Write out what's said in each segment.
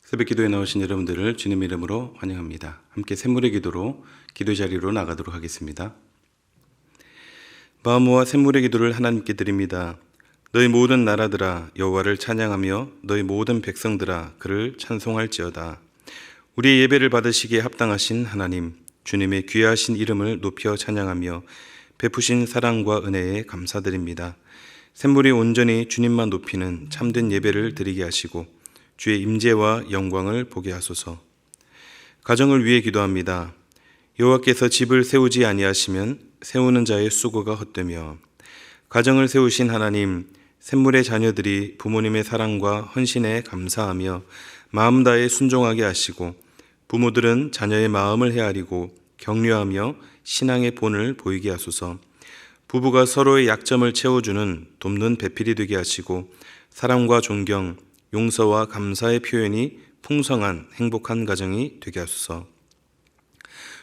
새벽 기도에 나오신 여러분들을 주님 이름으로 환영합니다. 함께 샘물의 기도로 기도 자리로 나가도록 하겠습니다. 마음 모아 샘물의 기도를 하나님께 드립니다. 너희 모든 나라들아 여호와를 찬양하며 너희 모든 백성들아 그를 찬송할지어다. 우리의 예배를 받으시기에 합당하신 하나님, 주님의 귀하신 이름을 높여 찬양하며 베푸신 사랑과 은혜에 감사드립니다. 샘물이 온전히 주님만 높이는 참된 예배를 드리게 하시고 주의 임재와 영광을 보게 하소서. 가정을 위해 기도합니다. 여호와께서 집을 세우지 아니하시면 세우는 자의 수고가 헛되며, 가정을 세우신 하나님, 샘물의 자녀들이 부모님의 사랑과 헌신에 감사하며 마음 다해 순종하게 하시고, 부모들은 자녀의 마음을 헤아리고 격려하며 신앙의 본을 보이게 하소서. 부부가 서로의 약점을 채워주는 돕는 배필이 되게 하시고, 사랑과 존경, 용서와 감사의 표현이 풍성한 행복한 가정이 되게 하소서.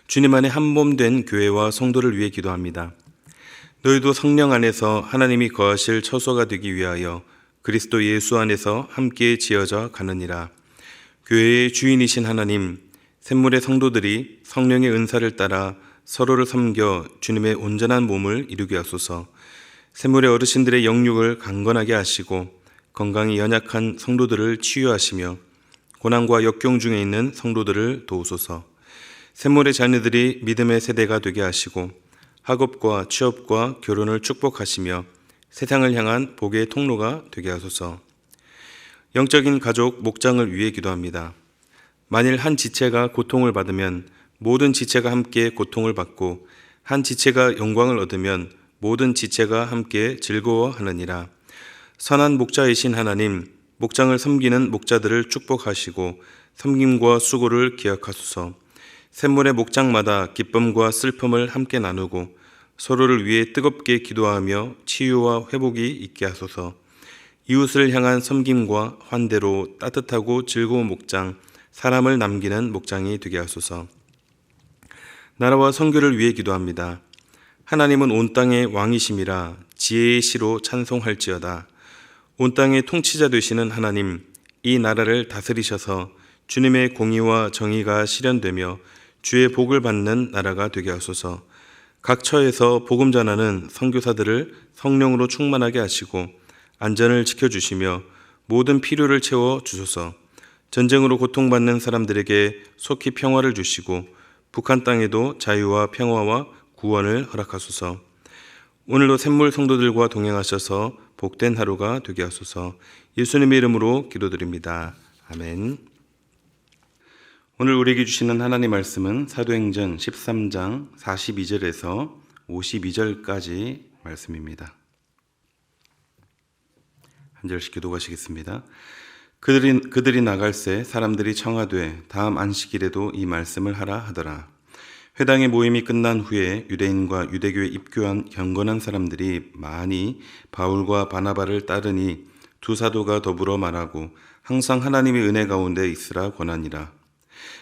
주님 안에 한 몸 된 교회와 성도를 위해 기도합니다. 너희도 성령 안에서 하나님이 거하실 처소가 되기 위하여 그리스도 예수 안에서 함께 지어져 가느니라. 교회의 주인이신 하나님, 샘물의 성도들이 성령의 은사를 따라 서로를 섬겨 주님의 온전한 몸을 이루게 하소서. 샘물의 어르신들의 영육을 강건하게 하시고 건강이 연약한 성도들을 치유하시며 고난과 역경 중에 있는 성도들을 도우소서. 샘물의 자녀들이 믿음의 세대가 되게 하시고 학업과 취업과 결혼을 축복하시며 세상을 향한 복의 통로가 되게 하소서. 영적인 가족 목장을 위해 기도합니다. 만일 한 지체가 고통을 받으면 모든 지체가 함께 고통을 받고, 한 지체가 영광을 얻으면 모든 지체가 함께 즐거워하느니라. 선한 목자이신 하나님, 목장을 섬기는 목자들을 축복하시고 섬김과 수고를 기억하소서. 샘물의 목장마다 기쁨과 슬픔을 함께 나누고 서로를 위해 뜨겁게 기도하며 치유와 회복이 있게 하소서. 이웃을 향한 섬김과 환대로 따뜻하고 즐거운 목장, 사람을 남기는 목장이 되게 하소서. 나라와 선교를 위해 기도합니다. 하나님은 온 땅의 왕이심이라 지혜의 시로 찬송할지어다. 온 땅의 통치자 되시는 하나님, 이 나라를 다스리셔서 주님의 공의와 정의가 실현되며 주의 복을 받는 나라가 되게 하소서. 각 처에서 복음 전하는 선교사들을 성령으로 충만하게 하시고 안전을 지켜주시며 모든 필요를 채워 주소서. 전쟁으로 고통받는 사람들에게 속히 평화를 주시고 북한 땅에도 자유와 평화와 구원을 허락하소서. 오늘도 샘물 성도들과 동행하셔서 복된 하루가 되게 하소서. 예수님의 이름으로 기도드립니다. 아멘. 오늘 우리에게 주시는 하나님 말씀은 사도행전 13장 42절에서 52절까지 말씀입니다. 한 절씩 기도하시겠습니다. 그들이 나갈새 사람들이 청하되 다음 안식일에도 이 말씀을 하라 하더라. 회당의 모임이 끝난 후에 유대인과 유대교에 입교한 경건한 사람들이 많이 바울과 바나바를 따르니 두 사도가 더불어 말하고 항상 하나님의 은혜 가운데 있으라 권하니라.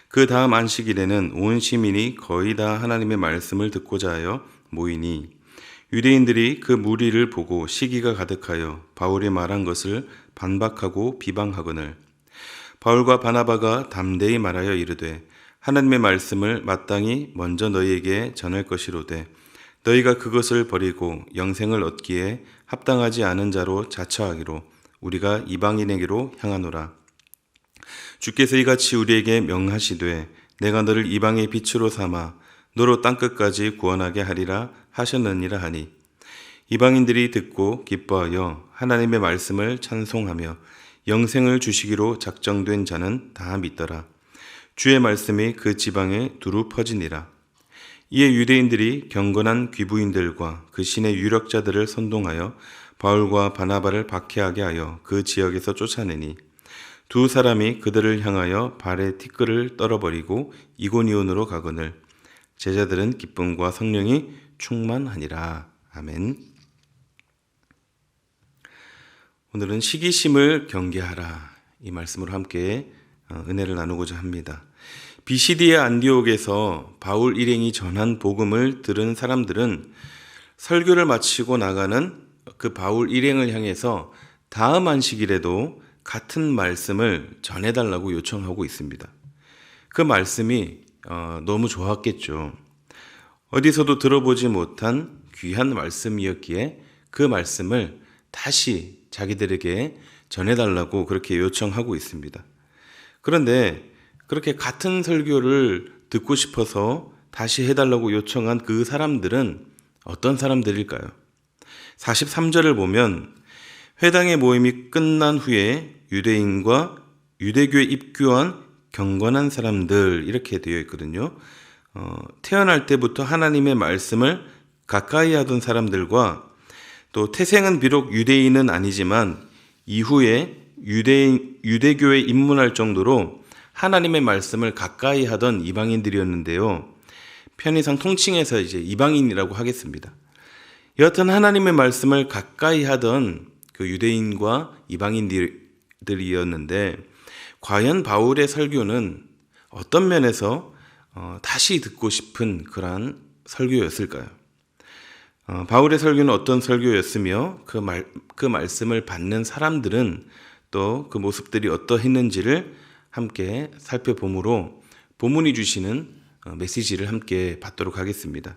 그 다음 안식일에는 온 시민이 거의 다 하나님의 말씀을 듣고자 하여 모이니 유대인들이 그 무리를 보고 시기가 가득하여 바울이 말한 것을 반박하고 비방하거늘 바울과 바나바가 담대히 말하여 이르되 하나님의 말씀을 마땅히 먼저 너희에게 전할 것이로되 너희가 그것을 버리고 영생을 얻기에 합당하지 않은 자로 자처하기로 우리가 이방인에게로 향하노라. 주께서 이같이 우리에게 명하시되 내가 너를 이방의 빛으로 삼아 너로 땅끝까지 구원하게 하리라 하셨느니라 하니 이방인들이 듣고 기뻐하여 하나님의 말씀을 찬송하며 영생을 주시기로 작정된 자는 다 믿더라. 주의 말씀이 그 지방에 두루 퍼지니라. 이에 유대인들이 경건한 귀부인들과 그 신의 유력자들을 선동하여 바울과 바나바를 박해하게 하여 그 지역에서 쫓아내니 두 사람이 그들을 향하여 발에 티끌을 떨어버리고 이고니온으로 가거늘 제자들은 기쁨과 성령이 충만하니라. 아멘. 오늘은 시기심을 경계하라 이 말씀으로 함께 은혜를 나누고자 합니다. 비시디아 안디옥에서 바울 일행이 전한 복음을 들은 사람들은 설교를 마치고 나가는 그 바울 일행을 향해서 다음 안식일에도 같은 말씀을 전해달라고 요청하고 있습니다. 그 말씀이 너무 좋았겠죠. 어디서도 들어보지 못한 귀한 말씀이었기에 그 말씀을 다시 자기들에게 전해달라고 그렇게 요청하고 있습니다. 그런데 그렇게 같은 설교를 듣고 싶어서 다시 해달라고 요청한 그 사람들은 어떤 사람들일까요? 43절을 보면 회당의 모임이 끝난 후에 유대인과 유대교에 입교한 경건한 사람들 이렇게 되어 있거든요. 태어날 때부터 하나님의 말씀을 가까이 하던 사람들과 또 태생은 비록 유대인은 아니지만 이후에 유대교에 입문할 정도로 하나님의 말씀을 가까이 하던 이방인들이었는데요. 편의상 통칭해서 이제 이방인이라고 하겠습니다. 여하튼 하나님의 말씀을 가까이 하던 그 유대인과 이방인들이었는데 과연 바울의 설교는 어떤 면에서 다시 듣고 싶은 그러한 설교였을까요? 바울의 설교는 어떤 설교였으며 그 말씀을 받는 사람들은 또 그 모습들이 어떠했는지를 함께 살펴보므로 본문이 주시는 메시지를 함께 받도록 하겠습니다.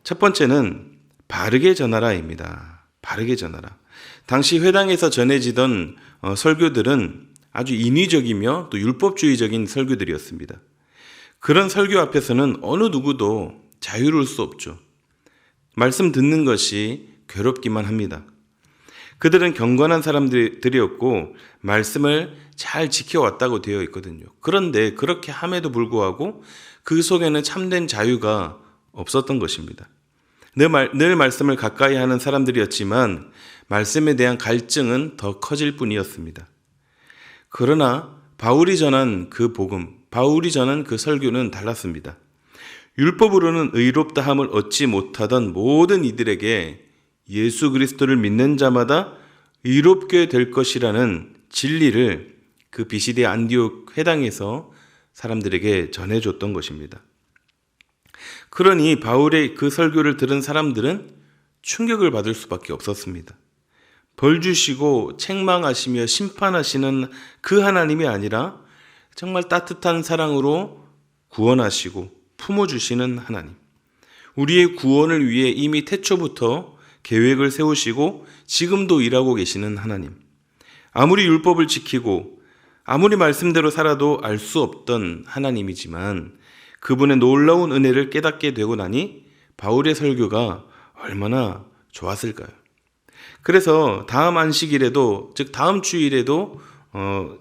첫 번째는 바르게 전하라입니다. 바르게 전하라. 당시 회당에서 전해지던 설교들은 아주 인위적이며 또 율법주의적인 설교들이었습니다. 그런 설교 앞에서는 어느 누구도 자유로울 수 없죠. 말씀 듣는 것이 괴롭기만 합니다. 그들은 경건한 사람들이었고 말씀을 잘 지켜왔다고 되어 있거든요. 그런데 그렇게 함에도 불구하고 그 속에는 참된 자유가 없었던 것입니다. 늘 말씀을 가까이 하는 사람들이었지만 말씀에 대한 갈증은 더 커질 뿐이었습니다. 그러나 바울이 전한 그 복음, 바울이 전한 그 설교는 달랐습니다. 율법으로는 의롭다함을 얻지 못하던 모든 이들에게 예수 그리스도를 믿는 자마다 의롭게 될 것이라는 진리를 그 비시디 안디옥 회당에서 사람들에게 전해줬던 것입니다. 그러니 바울의 그 설교를 들은 사람들은 충격을 받을 수밖에 없었습니다. 벌 주시고 책망하시며 심판하시는 그 하나님이 아니라 정말 따뜻한 사랑으로 구원하시고 품어주시는 하나님, 우리의 구원을 위해 이미 태초부터 계획을 세우시고 지금도 일하고 계시는 하나님, 아무리 율법을 지키고 아무리 말씀대로 살아도 알 수 없던 하나님이지만 그분의 놀라운 은혜를 깨닫게 되고 나니 바울의 설교가 얼마나 좋았을까요? 그래서 다음 안식일에도, 즉 다음 주일에도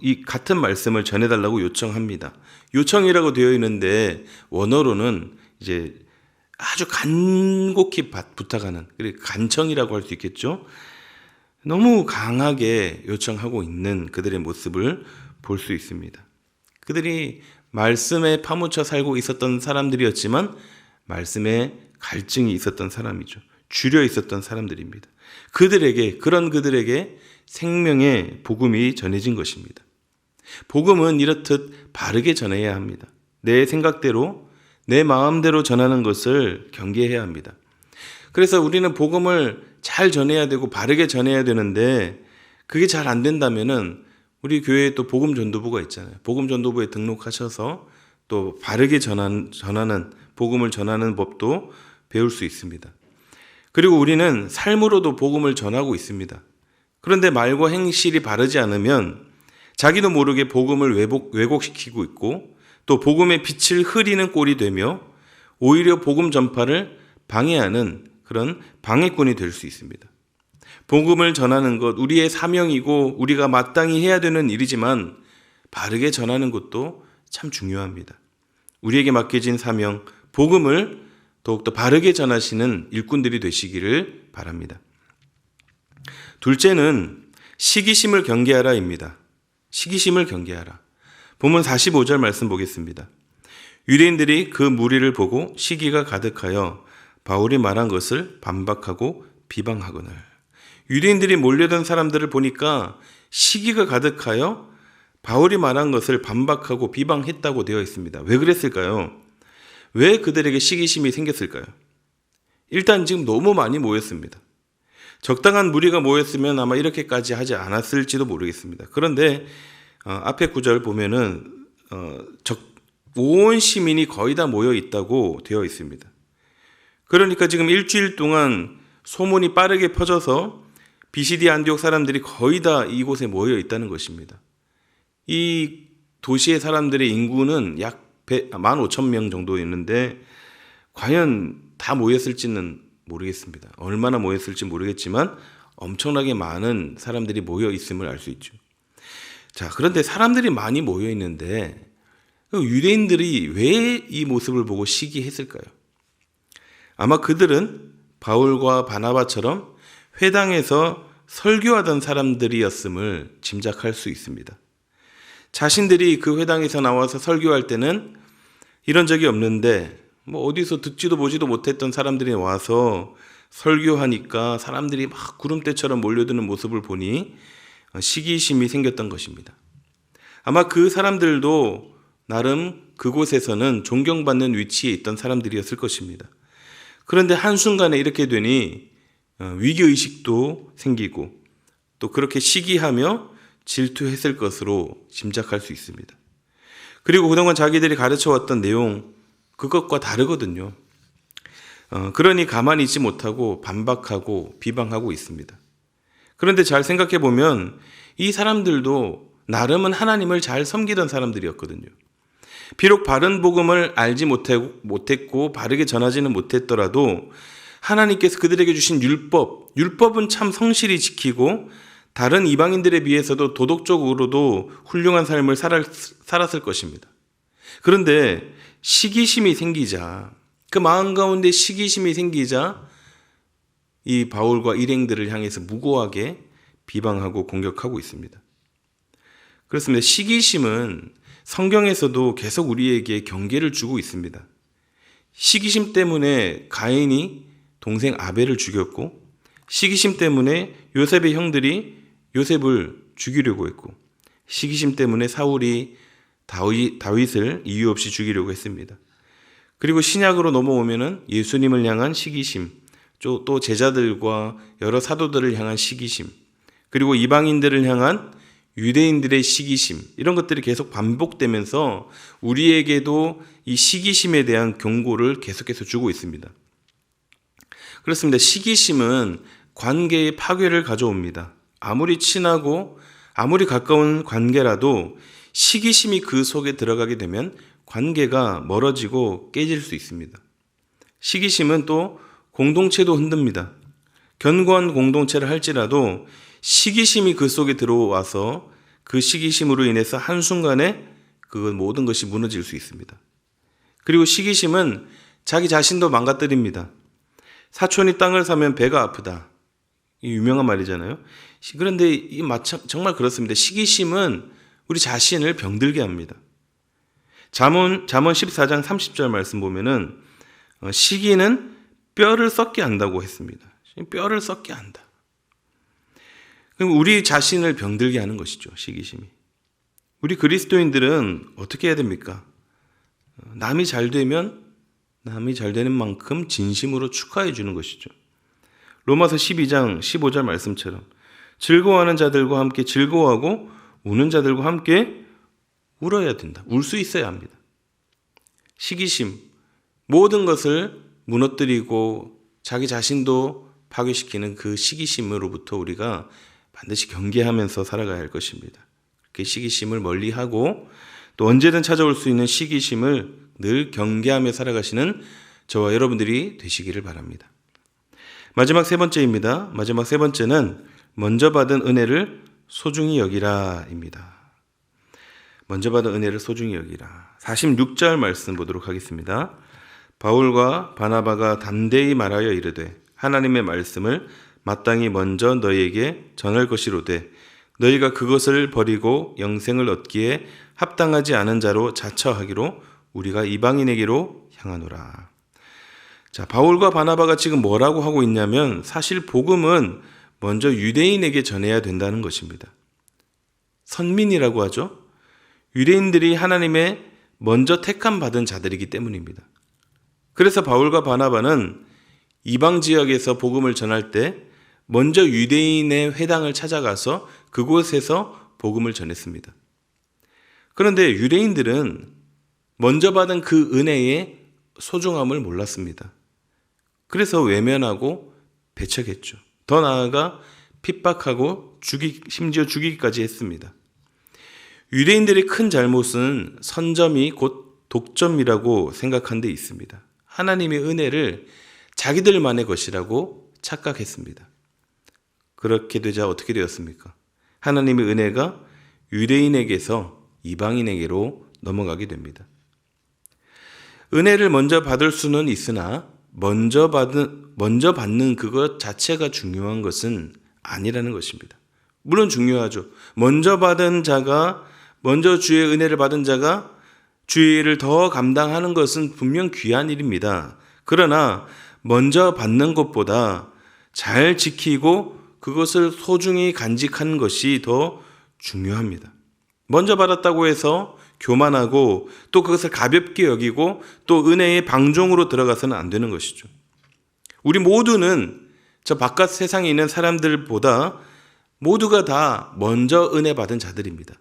이 같은 말씀을 전해달라고 요청합니다. 요청이라고 되어 있는데 원어로는 이제 아주 간곡히 부탁하는, 그리고 간청이라고 할 수 있겠죠. 너무 강하게 요청하고 있는 그들의 모습을 볼 수 있습니다. 그들이 말씀에 파묻혀 살고 있었던 사람들이었지만 말씀에 갈증이 있었던 사람이죠. 줄여 있었던 사람들입니다. 그런 그들에게 생명의 복음이 전해진 것입니다. 복음은 이렇듯 바르게 전해야 합니다. 내 생각대로, 내 마음대로 전하는 것을 경계해야 합니다. 그래서 우리는 복음을 잘 전해야 되고 바르게 전해야 되는데 그게 잘 안 된다면은 우리 교회에 또 복음 전도부가 있잖아요. 복음 전도부에 등록하셔서 또 바르게 전하는 복음을 전하는 법도 배울 수 있습니다. 그리고 우리는 삶으로도 복음을 전하고 있습니다. 그런데 말과 행실이 바르지 않으면 자기도 모르게 복음을 왜곡시키고 있고 또 복음의 빛을 흐리는 꼴이 되며 오히려 복음 전파를 방해하는 그런 방해꾼이 될 수 있습니다. 복음을 전하는 것, 우리의 사명이고 우리가 마땅히 해야 되는 일이지만 바르게 전하는 것도 참 중요합니다. 우리에게 맡겨진 사명, 복음을 더욱더 바르게 전하시는 일꾼들이 되시기를 바랍니다. 둘째는 시기심을 경계하라입니다. 시기심을 경계하라. 본문 45절 말씀 보겠습니다. 유대인들이 그 무리를 보고 시기가 가득하여 바울이 말한 것을 반박하고 비방하거늘. 유대인들이 몰려든 사람들을 보니까 시기가 가득하여 바울이 말한 것을 반박하고 비방했다고 되어 있습니다. 왜 그랬을까요? 왜 그들에게 시기심이 생겼을까요? 일단 지금 너무 많이 모였습니다. 적당한 무리가 모였으면 아마 이렇게까지 하지 않았을지도 모르겠습니다. 그런데 앞에 구절 보면은 온 시민이 거의 다 모여 있다고 되어 있습니다. 그러니까 지금 일주일 동안 소문이 빠르게 퍼져서 비시디 안디옥 사람들이 거의 다 이곳에 모여 있다는 것입니다. 이 도시의 사람들의 인구는 약 15,000명 정도 있는데 과연 다 모였을지는 모르겠습니다. 얼마나 모였을지 모르겠지만 엄청나게 많은 사람들이 모여 있음을 알 수 있죠. 자, 그런데 사람들이 많이 모여 있는데 유대인들이 왜 이 모습을 보고 시기했을까요? 아마 그들은 바울과 바나바처럼 회당에서 설교하던 사람들이었음을 짐작할 수 있습니다. 자신들이 그 회당에서 나와서 설교할 때는 이런 적이 없는데 어디서 듣지도 보지도 못했던 사람들이 와서 설교하니까 사람들이 막 구름대처럼 몰려드는 모습을 보니 시기심이 생겼던 것입니다. 아마 그 사람들도 나름 그곳에서는 존경받는 위치에 있던 사람들이었을 것입니다. 그런데 한순간에 이렇게 되니 위기의식도 생기고 또 그렇게 시기하며 질투했을 것으로 짐작할 수 있습니다. 그리고 그동안 자기들이 가르쳐왔던 내용 그것과 다르거든요. 그러니 가만히 있지 못하고 반박하고 비방하고 있습니다. 그런데 잘 생각해 보면 이 사람들도 나름은 하나님을 잘 섬기던 사람들이었거든요. 비록 바른 복음을 알지 못했고 바르게 전하지는 못했더라도 하나님께서 그들에게 주신 율법은 참 성실히 지키고 다른 이방인들에 비해서도 도덕적으로도 훌륭한 삶을 살았을 것입니다. 그런데 시기심이 생기자, 그 마음 가운데 시기심이 생기자 이 바울과 일행들을 향해서 무고하게 비방하고 공격하고 있습니다. 그렇습니다. 시기심은 성경에서도 계속 우리에게 경계를 주고 있습니다. 시기심 때문에 가인이 동생 아벨을 죽였고, 시기심 때문에 요셉의 형들이 요셉을 죽이려고 했고, 시기심 때문에 사울이 다윗을 이유 없이 죽이려고 했습니다. 그리고 신약으로 넘어오면은 예수님을 향한 시기심, 또 제자들과 여러 사도들을 향한 시기심, 그리고 이방인들을 향한 유대인들의 시기심, 이런 것들이 계속 반복되면서 우리에게도 이 시기심에 대한 경고를 계속해서 주고 있습니다. 그렇습니다. 시기심은 관계의 파괴를 가져옵니다. 아무리 친하고 아무리 가까운 관계라도 시기심이 그 속에 들어가게 되면 관계가 멀어지고 깨질 수 있습니다. 시기심은 또 공동체도 흔듭니다. 견고한 공동체를 할지라도 시기심이 그 속에 들어와서 그 시기심으로 인해서 한순간에 그 모든 것이 무너질 수 있습니다. 그리고 시기심은 자기 자신도 망가뜨립니다. 사촌이 땅을 사면 배가 아프다. 이 유명한 말이잖아요. 그런데 정말 그렇습니다. 시기심은 우리 자신을 병들게 합니다. 잠언 14장 30절 말씀 보면은 시기는 뼈를 썩게 한다고 했습니다. 뼈를 썩게 한다. 그럼 우리 자신을 병들게 하는 것이죠, 시기심이. 우리 그리스도인들은 어떻게 해야 됩니까? 남이 잘 되면 남이 잘 되는 만큼 진심으로 축하해 주는 것이죠. 로마서 12장 15절 말씀처럼 즐거워하는 자들과 함께 즐거워하고 우는 자들과 함께 울어야 된다. 울 수 있어야 합니다. 시기심, 모든 것을 무너뜨리고 자기 자신도 파괴시키는 그 시기심으로부터 우리가 반드시 경계하면서 살아가야 할 것입니다. 그 시기심을 멀리하고 또 언제든 찾아올 수 있는 시기심을 늘 경계하며 살아가시는 저와 여러분들이 되시기를 바랍니다. 마지막 세 번째입니다. 마지막 세 번째는 먼저 받은 은혜를 소중히 여기라입니다. 먼저 받은 은혜를 소중히 여기라. 46절 말씀 보도록 하겠습니다. 바울과 바나바가 담대히 말하여 이르되 하나님의 말씀을 마땅히 먼저 너희에게 전할 것이로되 너희가 그것을 버리고 영생을 얻기에 합당하지 않은 자로 자처하기로 우리가 이방인에게로 향하노라. 자, 바울과 바나바가 지금 뭐라고 하고 있냐면 사실 복음은 먼저 유대인에게 전해야 된다는 것입니다. 선민이라고 하죠. 유대인들이 하나님의 먼저 택함 받은 자들이기 때문입니다. 그래서 바울과 바나바는 이방 지역에서 복음을 전할 때 먼저 유대인의 회당을 찾아가서 그곳에서 복음을 전했습니다. 그런데 유대인들은 먼저 받은 그 은혜의 소중함을 몰랐습니다. 그래서 외면하고 배척했죠. 더 나아가 핍박하고 심지어 죽이기까지 했습니다. 유대인들의 큰 잘못은 선점이 곧 독점이라고 생각한 데 있습니다. 하나님의 은혜를 자기들만의 것이라고 착각했습니다. 그렇게 되자 어떻게 되었습니까? 하나님의 은혜가 유대인에게서 이방인에게로 넘어가게 됩니다. 은혜를 먼저 받을 수는 있으나 먼저 받는 그것 자체가 중요한 것은 아니라는 것입니다. 물론 중요하죠. 먼저 주의 은혜를 받은 자가 주의 일을 더 감당하는 것은 분명 귀한 일입니다. 그러나 먼저 받는 것보다 잘 지키고 그것을 소중히 간직하는 것이 더 중요합니다. 먼저 받았다고 해서 교만하고 또 그것을 가볍게 여기고 또 은혜의 방종으로 들어가서는 안 되는 것이죠. 우리 모두는 저 바깥 세상에 있는 사람들보다 모두가 다 먼저 은혜 받은 자들입니다.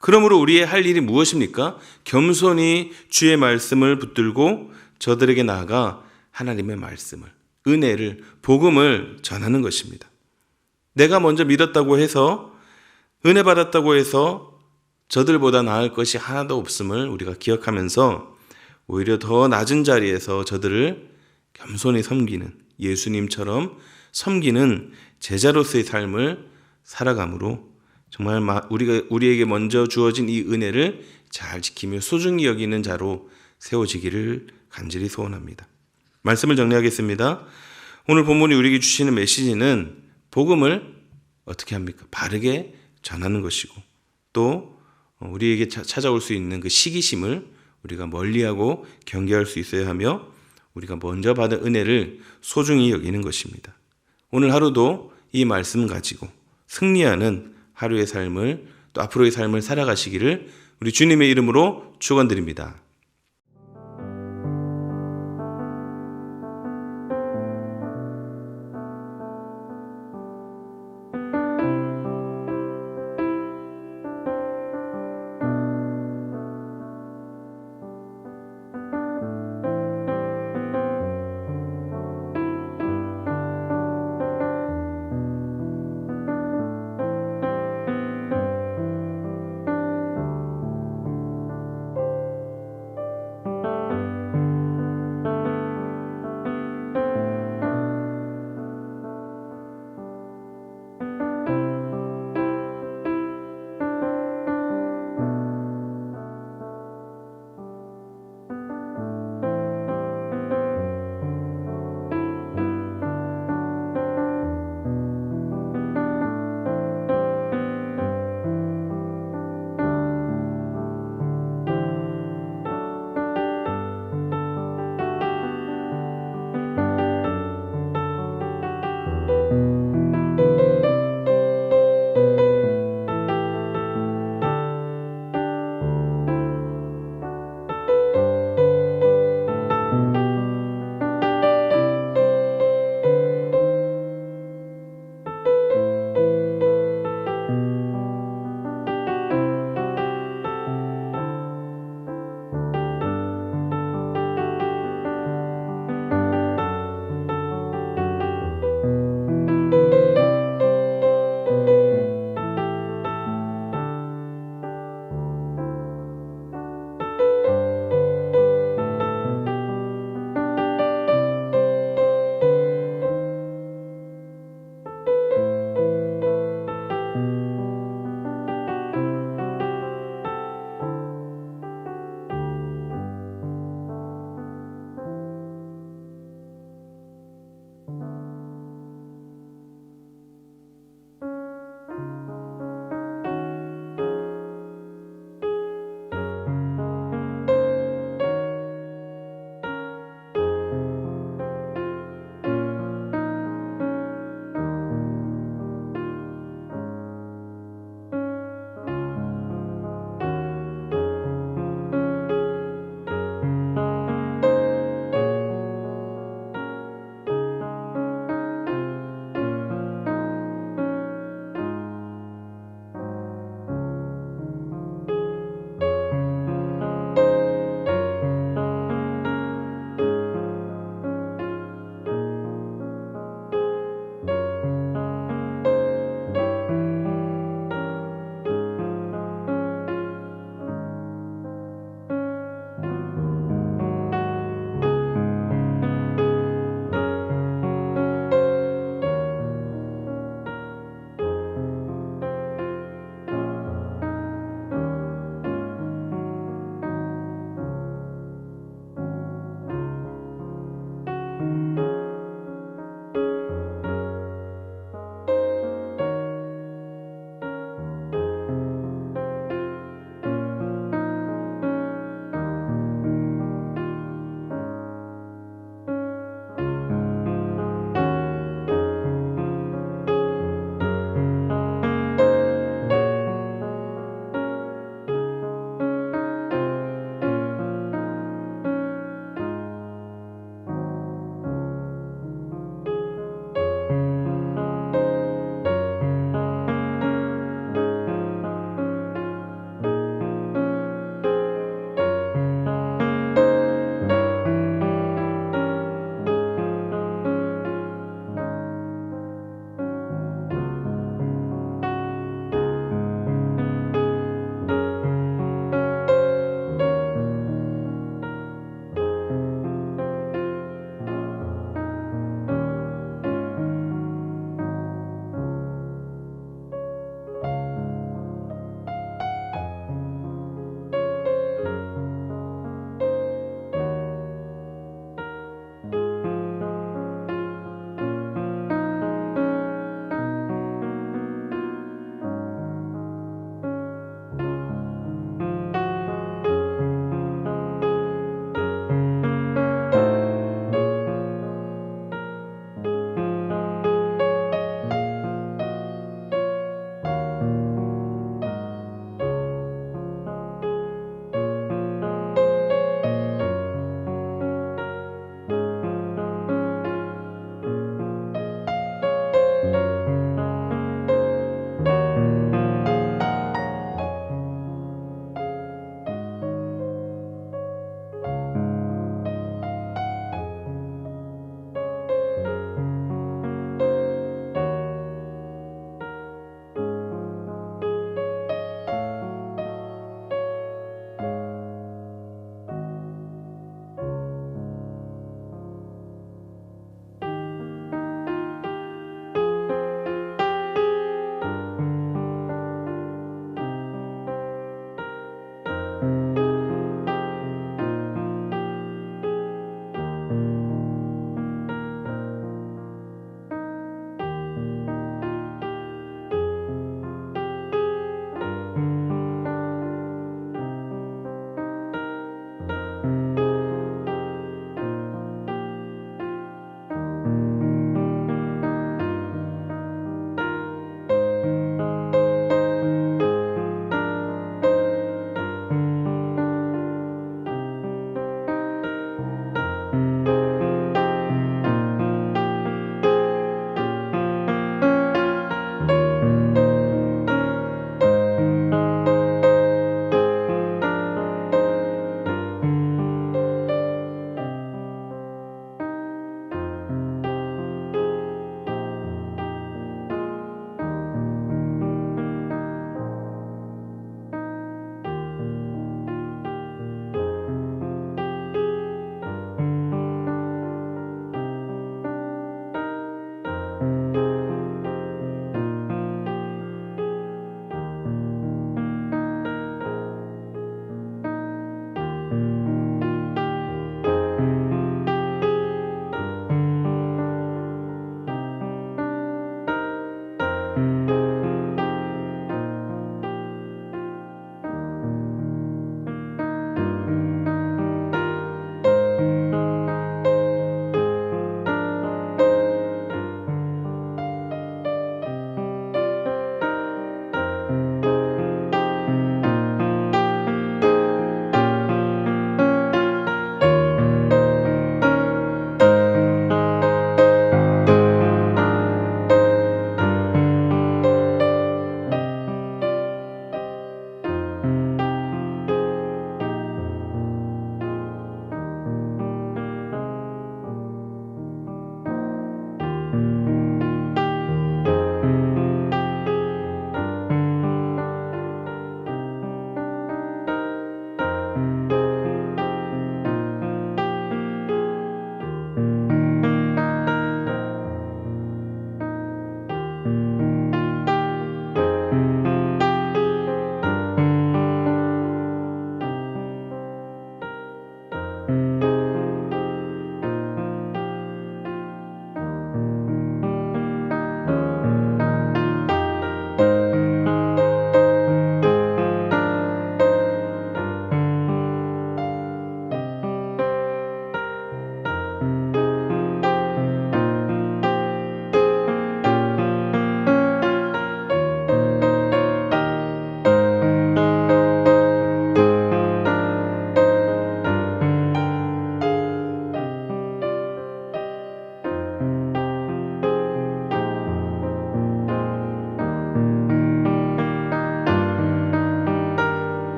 그러므로 우리의 할 일이 무엇입니까? 겸손히 주의 말씀을 붙들고 저들에게 나아가 하나님의 말씀을, 은혜를, 복음을 전하는 것입니다. 내가 먼저 믿었다고 해서, 은혜 받았다고 해서 저들보다 나을 것이 하나도 없음을 우리가 기억하면서 오히려 더 낮은 자리에서 저들을 겸손히 섬기는, 예수님처럼 섬기는 제자로서의 삶을 살아감으로 정말 우리에게 먼저 주어진 이 은혜를 잘 지키며 소중히 여기는 자로 세워지기를 간절히 소원합니다. 말씀을 정리하겠습니다. 오늘 본문이 우리에게 주시는 메시지는 복음을 어떻게 합니까? 바르게 전하는 것이고 또 우리에게 찾아올 수 있는 그 시기심을 우리가 멀리하고 경계할 수 있어야 하며 우리가 먼저 받은 은혜를 소중히 여기는 것입니다. 오늘 하루도 이 말씀 가지고 승리하는 하루의 삶을 또 앞으로의 삶을 살아가시기를 우리 주님의 이름으로 축원드립니다.